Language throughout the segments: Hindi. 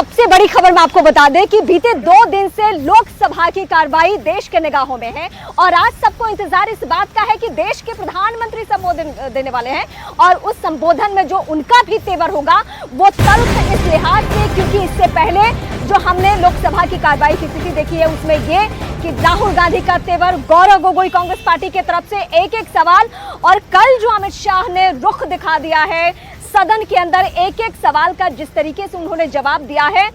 सबसे बड़ी खबर मैं आपको बता दें कि बीते 2 दिन से लोकसभा की कार्रवाई देश के निगाहों में है और आज सबको इंतजार इस बात का है कि देश के प्रधानमंत्री संबोधन देने वाले हैं और उस संबोधन में जो उनका भी तेवर होगा वो तल्ख इस लिहाज से, क्योंकि इससे पहले जो हमने लोकसभा की कार्रवाई की स्थिति देखी है उसमें ये कि राहुल गांधी का तेवर, गौरव गोगोई कांग्रेस पार्टी की तरफ से एक एक सवाल, और कल जो अमित शाह ने रुख दिखा दिया है सदन के अंदर एक एक सवाल का, जिस तरीके से उन्होंने जवाब दिया है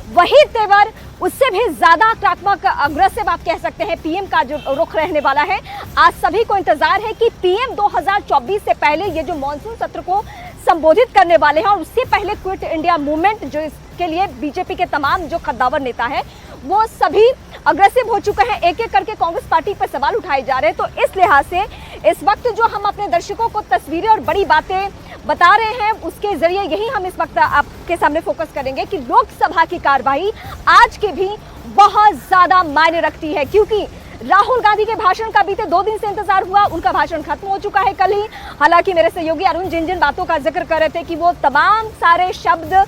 वही तेवर, उससे भी ज्यादा आक्रामक, अग्रेसिव आप कह सकते हैं पीएम का जो रुख रहने वाला है। आज सभी को इंतजार है कि पीएम 2024 से पहले ये जो मॉनसून सत्र को संबोधित करने वाले हैं और उससे पहले क्विट इंडिया मूवमेंट, जो इसके लिए बीजेपी के तमाम जो कद्दावर नेता हैं वो सभी अग्रेसिव हो चुके हैं, एक एक करके कांग्रेस पार्टी पर सवाल उठाए जा रहे हैं। तो इस लिहाज से इस वक्त जो हम अपने दर्शकों को तस्वीरें और बड़ी बातें बता रहे हैं उसके जरिए यही हम इस वक्त आपके सामने फोकस करेंगे कि लोकसभा की कार्रवाई आज की भी बहुत ज्यादा मायने रखती है, क्योंकि राहुल गांधी के भाषण का बीते 2 दिन से इंतजार हुआ, उनका भाषण खत्म हो चुका है कल ही। हालांकि मेरे सहयोगी अरुण जिन जिन बातों का जिक्र कर रहे थे कि वो तमाम सारे शब्द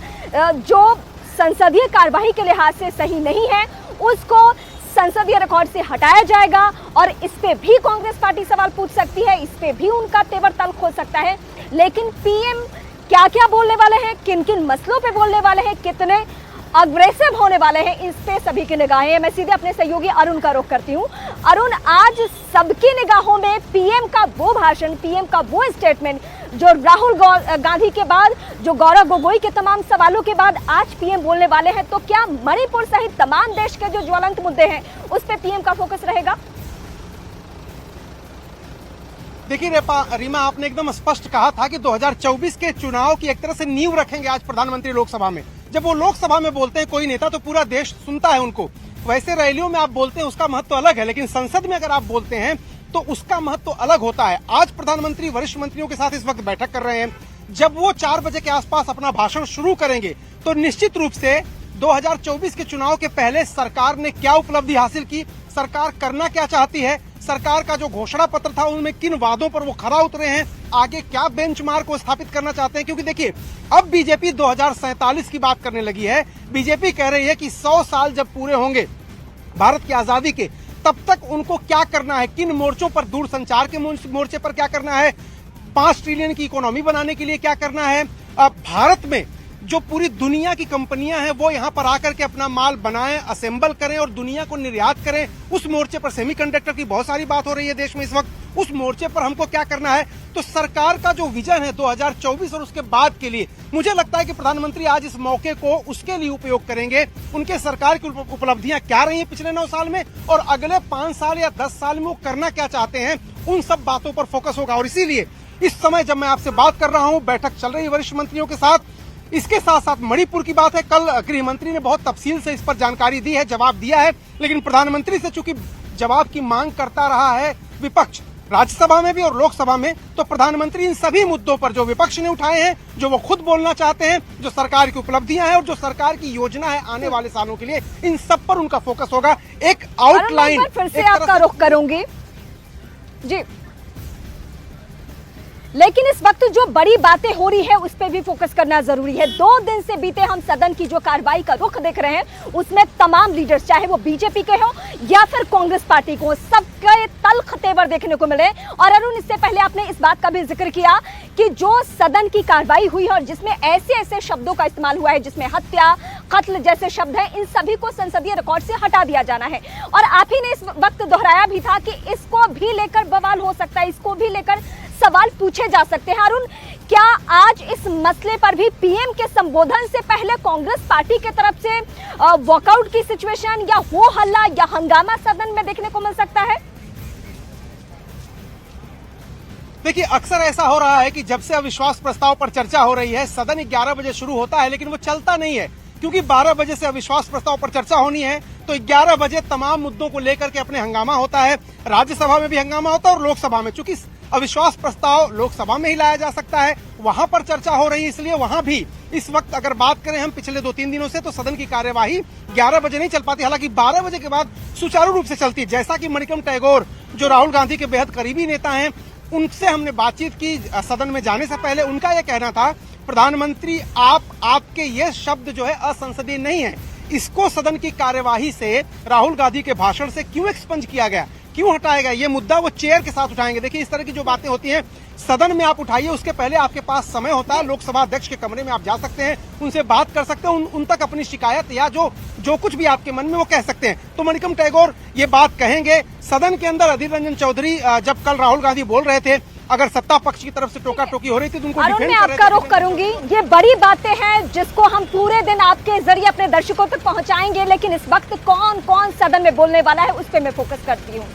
जो संसदीय कार्यवाही के लिहाज से सही नहीं है उसको संसदीय रिकॉर्ड से हटाया जाएगा और इस पे भी कांग्रेस पार्टी सवाल पूछ सकती है, इस पे भी उनका तेवर तल्ख हो सकता है। लेकिन पीएम क्या क्या बोलने वाले हैं, किन किन मसलों पे बोलने वाले हैं, कितने अग्रेसिव होने वाले हैं, इस पे सभी की निगाहें हैं। मैं सीधे अपने सहयोगी अरुण का रुख करती हूं। अरुण, आज सबकी निगाहों में पीएम का वो भाषण, पीएम का वो स्टेटमेंट जो राहुल गांधी के बाद, जो गौरव गोगोई के तमाम सवालों के बाद आज पीएम बोलने वाले हैं, तो क्या मणिपुर सहित तमाम देश के जो ज्वलंत मुद्दे हैं उस पर पीएम का फोकस रहेगा? देखिए रीमा, आपने एकदम स्पष्ट कहा था कि 2024 के चुनाव की एक तरह से नींव रखेंगे आज प्रधानमंत्री लोकसभा में। जब वो लोकसभा में बोलते हैं कोई नेता तो पूरा देश सुनता है उनको। वैसे रैलियों में आप बोलते हैं उसका महत्व अलग है, लेकिन संसद में अगर आप बोलते हैं तो उसका महत्व अलग होता है। आज प्रधानमंत्री वरिष्ठ मंत्रियों के साथ इस वक्त बैठक कर रहे हैं। जब वो 4 बजे के आसपास अपना भाषण शुरू करेंगे तो निश्चित रूप से 2024 के चुनाव के पहले सरकार ने क्या उपलब्धि हासिल की, सरकार करना क्या चाहती है, सरकार का जो घोषणा पत्र था उनमें किन वादों पर वो खरा उतरे हैं, आगे क्या बेंचमार्क को स्थापित करना चाहते हैं। क्योंकि देखिए, अब बीजेपी 2047 की बात करने लगी है। बीजेपी कह रही है कि 100 साल जब पूरे होंगे भारत की आजादी के, तब तक उनको क्या करना है, किन मोर्चों पर, दूरसंचार के मोर्चे पर क्या करना है, 5 ट्रिलियन की इकोनॉमी बनाने के लिए क्या करना है, भारत में जो पूरी दुनिया की कंपनियां हैं वो यहां पर आकर के अपना माल बनाएं, असेंबल करें और दुनिया को निर्यात करें। उस मोर्चे पर सेमीकंडक्टर की बहुत सारी बात हो रही है देश में इस वक्त, उस मोर्चे पर हमको क्या करना है। तो सरकार का जो विजन है 2024 और उसके बाद के लिए, मुझे लगता है कि प्रधानमंत्री आज इस मौके को उसके लिए उपयोग करेंगे। उनके सरकार की उपलब्धियां क्या रही हैं पिछले 9 साल में और अगले 5 साल या 10 साल में वो करना क्या चाहते हैं, उन सब बातों पर फोकस होगा। और इसीलिए इस समय जब मैं आपसे बात कर रहा हूं, बैठक चल रही है वरिष्ठ मंत्रियों के साथ, इसके साथ साथ मणिपुर की बात है। कल गृह मंत्री ने बहुत तफसील से इस पर जानकारी दी है, जवाब दिया है, लेकिन प्रधानमंत्री से चूंकि जवाब की मांग करता रहा है विपक्ष, राज्यसभा में भी और लोकसभा में, तो प्रधानमंत्री इन सभी मुद्दों पर जो विपक्ष ने उठाए हैं, जो वो खुद बोलना चाहते हैं, जो सरकार की उपलब्धियां हैं और जो सरकार की योजना है आने वाले सालों के लिए, इन सब पर उनका फोकस होगा। एक आउटलाइन फिर से आपका रुख करूंगी जी, लेकिन इस वक्त जो बड़ी बातें हो रही है उस पर भी फोकस करना जरूरी है। 2 दिन से बीते हम सदन की जो कार्रवाई का रुख देख रहे हैं उसमें तमाम लीडर्स, चाहे वो बीजेपी के हो या फिर कांग्रेस पार्टी को, सबके तल्ख तेवर देखने को मिले। और अरुण, इससे पहले आपने इस बात का भी जिक्र किया कि जो सदन की कार्रवाई हुई है और जिसमें ऐसे ऐसे शब्दों का इस्तेमाल हुआ है जिसमें हत्या, कत्ल जैसे शब्द हैं, इन सभी को संसदीय रिकॉर्ड से हटा दिया जाना है। और आप ही ने इस वक्त दोहराया भी था कि इसको भी लेकर बवाल हो सकता है, इसको भी लेकर सवाल पूछे जा सकते हैं। अरुण, क्या आज इस मसले पर भी पीएम के संबोधन से पहले कांग्रेस पार्टी की तरफ से वॉकआउट की सिचुएशन या हो हल्ला या हंगामा सदन में देखने को मिल सकता है? देखिए, अक्सर ऐसा हो रहा है कि जब से अविश्वास प्रस्ताव पर चर्चा हो रही है, सदन 11 बजे शुरू होता है लेकिन वो चलता नहीं है, क्योंकि 12 बजे से अविश्वास प्रस्ताव पर चर्चा होनी है। तो 11 बजे तमाम मुद्दों को लेकर के अपने हंगामा होता है। राज्यसभा में भी हंगामा होता है और लोकसभा में, चूंकि अविश्वास प्रस्ताव लोकसभा में ही लाया जा सकता है, वहां पर चर्चा हो रही है, इसलिए वहां भी इस वक्त अगर बात करें हम पिछले 2-3 दिनों से, तो सदन की कार्यवाही 11 बजे नहीं चल पाती। हालांकि 12 बजे के बाद सुचारू रूप से चलती है। जैसा कि मणिकम टैगोर, जो राहुल गांधी के बेहद करीबी नेता हैं, उनसे हमने बातचीत की सदन में जाने से पहले, उनका यह कहना था प्रधानमंत्री आपके ये शब्द जो है असंसदीय नहीं है। इसको सदन की कार्यवाही से, राहुल गांधी के भाषण से क्यों एक्सपंज किया गया, क्यों हटाया गया? ये मुद्दा वो चेयर के साथ उठाएंगे। देखिए, इस तरह की जो बातें होती हैं सदन में आप उठाइए, उसके पहले आपके पास समय होता है। लोकसभा अध्यक्ष के कमरे में आप जा सकते हैं, उनसे बात कर सकते हैं, उन तक अपनी शिकायत या जो कुछ भी आपके मन में वो कह सकते हैं। तो मणिकम टैगोर ये बात कहेंगे सदन के अंदर। अधीर रंजन चौधरी जब कल राहुल गांधी बोल रहे थे, अगर सत्ता पक्ष की तरफ से टोका टोकी हो रही थी तो उनको अरुण, मैं आपका रुख करूंगी। ये बड़ी बातें हैं जिसको हम पूरे दिन आपके जरिए अपने दर्शकों तक पहुंचाएंगे, लेकिन इस वक्त कौन कौन सदन में बोलने वाला है उस पर मैं फोकस करती हूँ।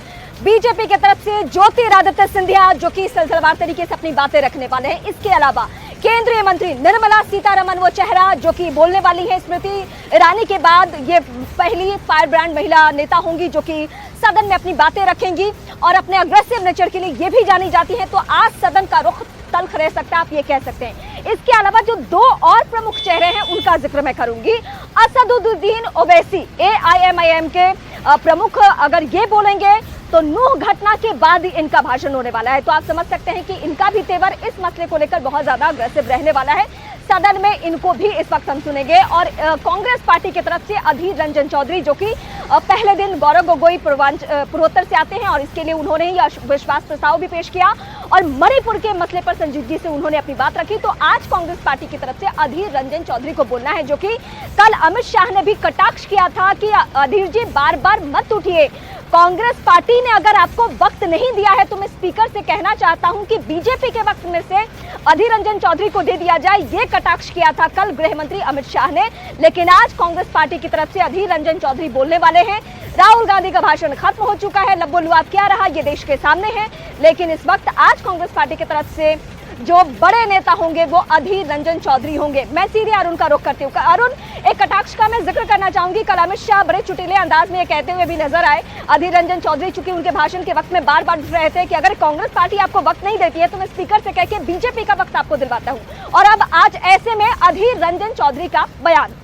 बीजेपी की तरफ से ज्योतिरादित्य सिंधिया जो कि सिलसिलेवार तरीके से अपनी बातें रखने वाले हैं। इसके अलावा केंद्रीय मंत्री निर्मला सीतारमण वो चेहरा जो कि बोलने वाली है। स्मृति ईरानी के बाद ये पहली फायर ब्रांड महिला नेता होंगी जो कि सदन में अपनी बातें रखेंगी और अपने अग्रेसिव नेचर के लिए ये भी जानी जाती है। तो आज सदन का रुख तल्ख रह सकता है, आप ये कह सकते हैं। इसके अलावा जो दो और प्रमुख चेहरे हैं उनका जिक्र मैं करूंगी। असदुद्दीन ओवैसी AIMIM के प्रमुख अगर ये बोलेंगे तो नूह घटना के बाद ही इनका भाषण होने वाला है। तो आप समझ सकते हैं कि इनका भी तेवर इस मसले को लेकर बहुत ज्यादा अग्रेसिव रहने वाला है। सदन में इनको भी इस वक्त हम सुनेंगे। और कांग्रेस पार्टी की तरफ से अधीर रंजन चौधरी जो कि पहले दिन गौरव गोगोई पूर्वोत्तर से आते हैं और इसके लिए उन्होंने ही विश्वास प्रस्ताव भी पेश किया और मणिपुर के मसले पर संजीदगी से उन्होंने अपनी बात रखी। तो आज कांग्रेस पार्टी की तरफ से अधीर रंजन चौधरी को बोलना है, जो कि कल अमित शाह ने भी कटाक्ष किया था कि अधीर जी बार बार मत उठिए। कांग्रेस पार्टी ने अगर आपको वक्त नहीं दिया है तो मैं स्पीकर से कहना चाहता हूं कि बीजेपी के वक्त में से अधीर रंजन चौधरी को दे दिया जाए। ये कटाक्ष किया था कल गृह मंत्री अमित शाह ने, लेकिन आज कांग्रेस पार्टी की तरफ से अधीर रंजन चौधरी बोलने वाले हैं। राहुल गांधी का भाषण खत्म हो चुका है, लब्बो लुआब क्या रहा ये देश के सामने है, लेकिन इस वक्त आज कांग्रेस पार्टी की तरफ से जो बड़े नेता होंगे वो अधीर रंजन चौधरी होंगे। मैं सीधे अरुण का रुख करती हूँ। अरुण, एक कटाक्ष का मैं जिक्र करना चाहूंगी। कल अमित शाह बड़े चुटीले अंदाज में ये कहते हुए भी नजर आए। अधीर रंजन चौधरी चूंकि उनके भाषण के वक्त में बार बार उठ रहे थे कि अगर कांग्रेस पार्टी आपको वक्त नहीं देती है तो मैं स्पीकर से कह के बीजेपी का वक्त आपको दिलवाता हूँ। और अब आज ऐसे में अधीर रंजन चौधरी का बयान।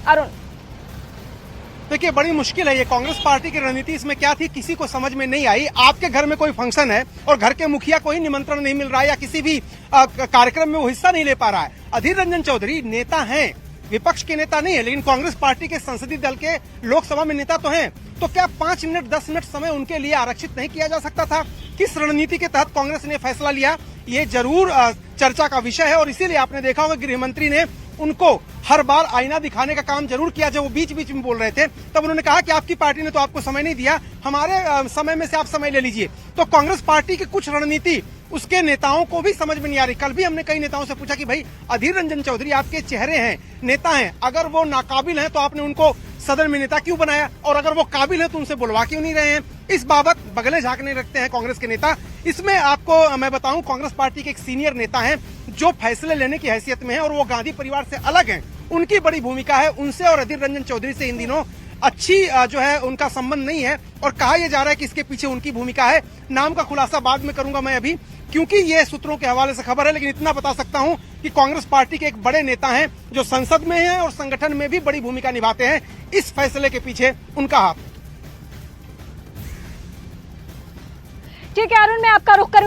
अरुण, देखिए, बड़ी मुश्किल है ये। कांग्रेस पार्टी की रणनीति इसमें क्या थी किसी को समझ में नहीं आई। आपके घर में कोई फंक्शन है और घर के मुखिया को ही निमंत्रण नहीं मिल रहा है या किसी भी कार्यक्रम में वो हिस्सा नहीं ले पा रहा है। अधीर रंजन चौधरी नेता हैं, विपक्ष के नेता नहीं है, लेकिन कांग्रेस पार्टी के संसदीय दल के लोकसभा में नेता तो हैं। तो क्या 5 मिनट 10 मिनट समय उनके लिए आरक्षित नहीं किया जा सकता था? किस रणनीति के तहत कांग्रेस ने फैसला लिया, ये जरूर चर्चा का विषय है। और इसीलिए आपने देखा होगा गृह मंत्री ने उनको हर बार आईना दिखाने का काम जरूर किया। जब वो बीच बीच में बोल रहे थे तब उन्होंने कहा कि आपकी पार्टी ने तो आपको समय नहीं दिया, हमारे समय में से आप समय ले लीजिए। तो कांग्रेस पार्टी की कुछ रणनीति उसके नेताओं को भी समझ में नहीं आ रही। कल भी हमने कई नेताओं से पूछा कि भाई अधीर रंजन चौधरी आपके चेहरे हैं, नेता हैं, अगर वो नाकाबिल हैं तो आपने उनको सदन में नेता क्यों बनाया, और अगर वो काबिल है तो उनसे बुलवा क्यों नहीं रहे हैं? इस बाबत बगले झांकने रखते हैं कांग्रेस के नेता। इसमें आपको मैं बताऊं, कांग्रेस पार्टी के एक सीनियर नेता हैं जो फैसले लेने की हैसियत में है और वो गांधी परिवार से अलग हैं। उनकी बड़ी भूमिका है। उनसे और अधीर रंजन चौधरी से इन दिनों अच्छी जो है उनका संबंध नहीं है और कहा यह जा रहा है कि इसके पीछे उनकी भूमिका है। नाम का खुलासा बाद में करूंगा मैं अभी, क्योंकि ये सूत्रों के हवाले से खबर है, लेकिन इतना बता सकता हूं कि कांग्रेस पार्टी के एक बड़े नेता हैं जो संसद में हैं और संगठन में भी बड़ी भूमिका निभाते हैं। इस फैसले के पीछे उनका हाथ। ठीक है अरुण, मैं आपका रुख करूंगी।